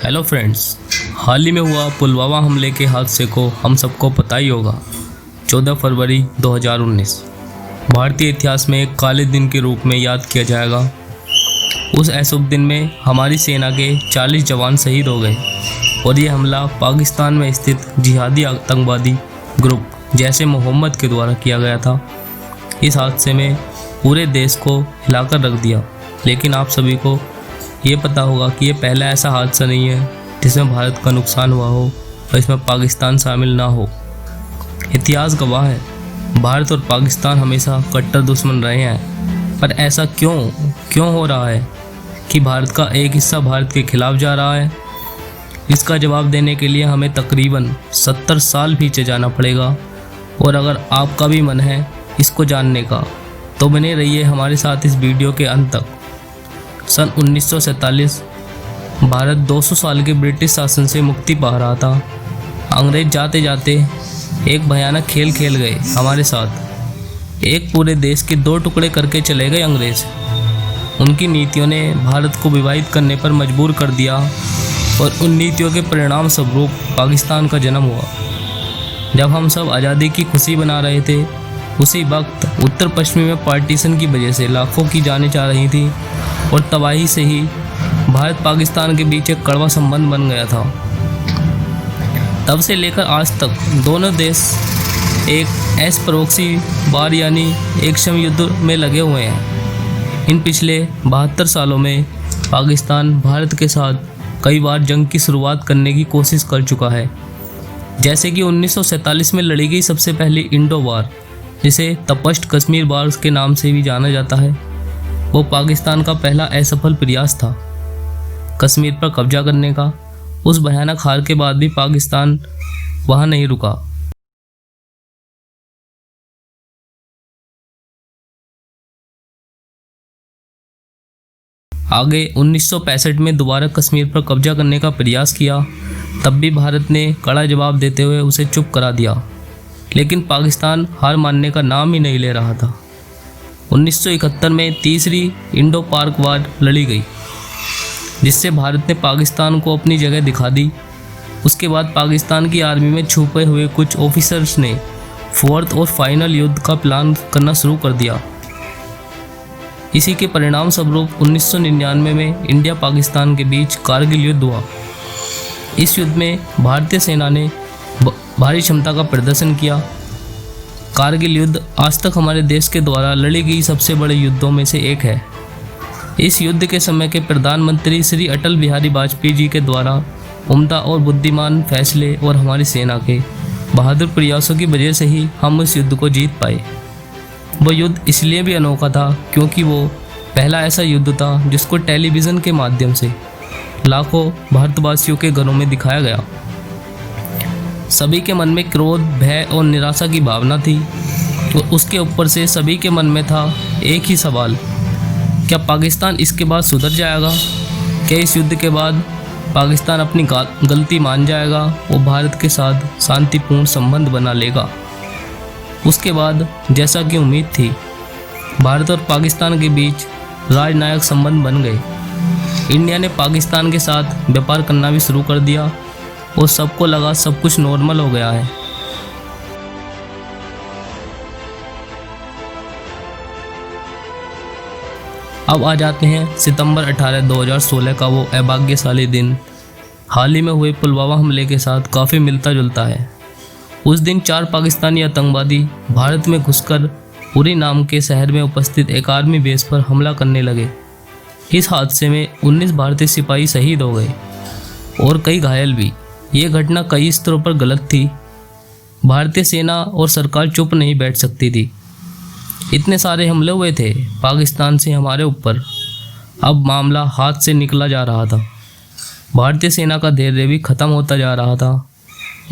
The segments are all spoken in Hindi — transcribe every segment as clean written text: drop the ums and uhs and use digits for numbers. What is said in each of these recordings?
हेलो फ्रेंड्स, हाल ही में हुआ पुलवामा हमले के हादसे को हम सबको पता ही होगा। 14 फरवरी 2019 भारतीय इतिहास में एक काले दिन के रूप में याद किया जाएगा। उस ऐसुब दिन में हमारी सेना के 40 जवान शहीद हो गए और ये हमला पाकिस्तान में स्थित जिहादी आतंकवादी ग्रुप जैसे मोहम्मद के द्वारा किया गया था। इस हादसे में पूरे देश को हिलाकर रख दिया। लेकिन आप सभी को ये पता होगा कि ये पहला ऐसा हादसा नहीं है जिसमें भारत का नुकसान हुआ हो और इसमें पाकिस्तान शामिल ना हो। इतिहास गवाह है, भारत और पाकिस्तान हमेशा कट्टर दुश्मन रहे हैं। पर ऐसा क्यों हो रहा है कि भारत का एक हिस्सा भारत के खिलाफ जा रहा है? इसका जवाब देने के लिए हमें तकरीबन 70 साल पीछे जाना पड़ेगा। और अगर आपका भी मन है इसको जानने का तो बने रहिए हमारे साथ इस वीडियो के अंत तक। सन 1947 भारत 200 साल के ब्रिटिश शासन से मुक्ति पा रहा था। अंग्रेज जाते जाते एक भयानक खेल खेल गए हमारे साथ। एक पूरे देश के 2 टुकड़े करके चले गए अंग्रेज। उनकी नीतियों ने भारत को विभाजित करने पर मजबूर कर दिया और उन नीतियों के परिणाम स्वरूप पाकिस्तान का जन्म हुआ। जब हम सब आज़ादी की खुशी मना रहे थे, उसी वक्त उत्तर पश्चिम में पार्टीशन की वजह से लाखों की जानें जा रही थी और तबाही से ही भारत पाकिस्तान के बीच एक कड़वा संबंध बन गया था। तब से लेकर आज तक दोनों देश एक ऐश-प्रॉक्सी वार यानी एक क्षम युद्ध में लगे हुए हैं। इन पिछले 72 सालों में पाकिस्तान भारत के साथ कई बार जंग की शुरुआत करने की कोशिश कर चुका है। जैसे कि 1947 में लड़ी गई सबसे पहली इंडो वार, जिसे तपस्ट कश्मीर वार के नाम से भी जाना जाता है, वो पाकिस्तान का पहला असफल प्रयास था कश्मीर पर कब्जा करने का। उस भयानक हार के बाद भी पाकिस्तान वहां नहीं रुका। आगे 1965 में दोबारा कश्मीर पर कब्जा करने का प्रयास किया। तब भी भारत ने कड़ा जवाब देते हुए उसे चुप करा दिया। लेकिन पाकिस्तान हार मानने का नाम ही नहीं ले रहा था। 1971 में तीसरी इंडो पाक वार लड़ी गई, जिससे भारत ने पाकिस्तान को अपनी जगह दिखा दी। उसके बाद पाकिस्तान की आर्मी में छुपे हुए कुछ ऑफिसर्स ने 4th और फाइनल युद्ध का प्लान करना शुरू कर दिया। इसी के परिणाम स्वरूप 1999 में इंडिया पाकिस्तान के बीच कारगिल युद्ध हुआ। इस युद्ध में भारतीय सेना ने भारी क्षमता का प्रदर्शन किया। कारगिल युद्ध आज तक हमारे देश के द्वारा लड़ी गई सबसे बड़े युद्धों में से एक है। इस युद्ध के समय के प्रधानमंत्री श्री अटल बिहारी वाजपेयी जी के द्वारा उम्दा और बुद्धिमान फैसले और हमारी सेना के बहादुर प्रयासों की वजह से ही हम इस युद्ध को जीत पाए। वो युद्ध इसलिए भी अनोखा था क्योंकि वो पहला ऐसा युद्ध था जिसको टेलीविज़न के माध्यम से लाखों भारतवासियों के घरों में दिखाया गया। सभी के मन में क्रोध, भय और निराशा की भावना थी। तो उसके ऊपर से सभी के मन में था एक ही सवाल, क्या पाकिस्तान इसके बाद सुधर जाएगा? क्या इस युद्ध के बाद पाकिस्तान अपनी गलती मान जाएगा और भारत के साथ शांतिपूर्ण संबंध बना लेगा? उसके बाद जैसा कि उम्मीद थी, भारत और पाकिस्तान के बीच राजनयिक संबंध बन गए। इंडिया ने पाकिस्तान के साथ व्यापार करना भी शुरू कर दिया और सबको लगा सब कुछ नॉर्मल हो गया है। अब आ जाते हैं सितंबर 18, 2016 का वो अभाग्यशाली दिन। हाल ही में हुए पुलवामा हमले के साथ काफ़ी मिलता जुलता है। उस दिन 4 पाकिस्तानी आतंकवादी भारत में घुसकर उरी नाम के शहर में उपस्थित एक आर्मी बेस पर हमला करने लगे। इस हादसे में 19 भारतीय सिपाही शहीद हो गए और कई घायल भी। ये घटना कई स्तरों पर गलत थी। भारतीय सेना और सरकार चुप नहीं बैठ सकती थी। इतने सारे हमले हुए थे पाकिस्तान से हमारे ऊपर। अब मामला हाथ से निकला जा रहा था। भारतीय सेना का धैर्य भी ख़त्म होता जा रहा था।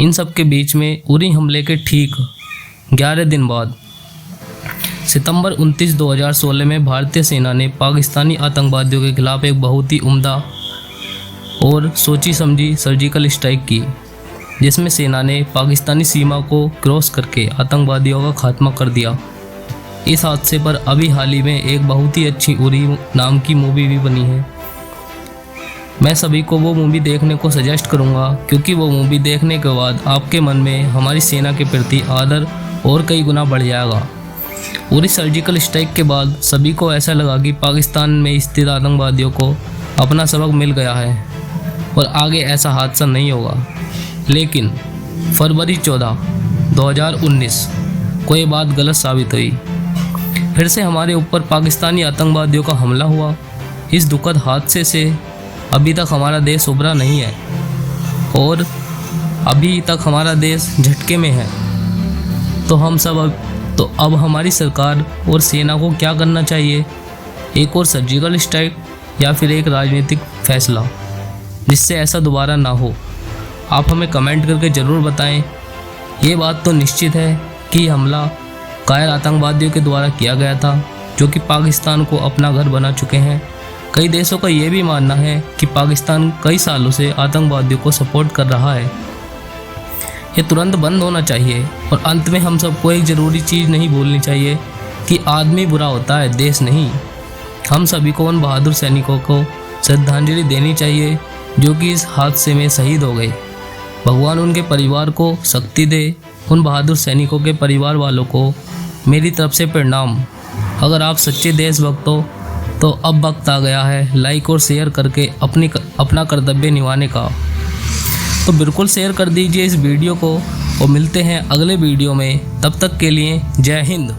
इन सब के बीच में उरी हमले के ठीक 11 दिन बाद सितंबर 29, 2016 में भारतीय सेना ने पाकिस्तानी आतंकवादियों के खिलाफ एक बहुत ही उम्दा और सोची समझी सर्जिकल स्ट्राइक की, जिसमें सेना ने पाकिस्तानी सीमा को क्रॉस करके आतंकवादियों का खात्मा कर दिया। इस हादसे पर अभी हाल ही में एक बहुत ही अच्छी उरी नाम की मूवी भी बनी है। मैं सभी को वो मूवी देखने को सजेस्ट करूँगा, क्योंकि वो मूवी देखने के बाद आपके मन में हमारी सेना के प्रति आदर और कई गुना बढ़ जाएगा। पूरी सर्जिकल स्ट्राइक के बाद सभी को ऐसा लगा कि पाकिस्तान में स्थित आतंकवादियों को अपना सबक मिल गया है और आगे ऐसा हादसा नहीं होगा। लेकिन फरवरी 14, 2019 को ये बात गलत साबित हुई। फिर से हमारे ऊपर पाकिस्तानी आतंकवादियों का हमला हुआ। इस दुखद हादसे से अभी तक हमारा देश उभरा नहीं है और अभी तक हमारा देश झटके में है। तो अब हमारी सरकार और सेना को क्या करना चाहिए? एक और सर्जिकल स्ट्राइक या फिर एक राजनीतिक फैसला जिससे ऐसा दोबारा ना हो? आप हमें कमेंट करके ज़रूर बताएं। ये बात तो निश्चित है कि हमला कायर आतंकवादियों के द्वारा किया गया था, जो कि पाकिस्तान को अपना घर बना चुके हैं। कई देशों का ये भी मानना है कि पाकिस्तान कई सालों से आतंकवादियों को सपोर्ट कर रहा है। ये तुरंत बंद होना चाहिए। और अंत में हम सबको एक ज़रूरी चीज़ नहीं भूलनी चाहिए कि आदमी बुरा होता है, देश नहीं। हम सभी को उन बहादुर सैनिकों को श्रद्धांजलि देनी चाहिए जो कि इस हादसे में शहीद हो गए। भगवान उनके परिवार को शक्ति दे। उन बहादुर सैनिकों के परिवार वालों को मेरी तरफ से प्रणाम। अगर आप सच्चे देशभक्त हो तो अब वक्त आ गया है लाइक और शेयर करके अपना कर्तव्य निभाने का। तो बिल्कुल शेयर कर दीजिए इस वीडियो को और मिलते हैं अगले वीडियो में। तब तक के लिए जय हिंद।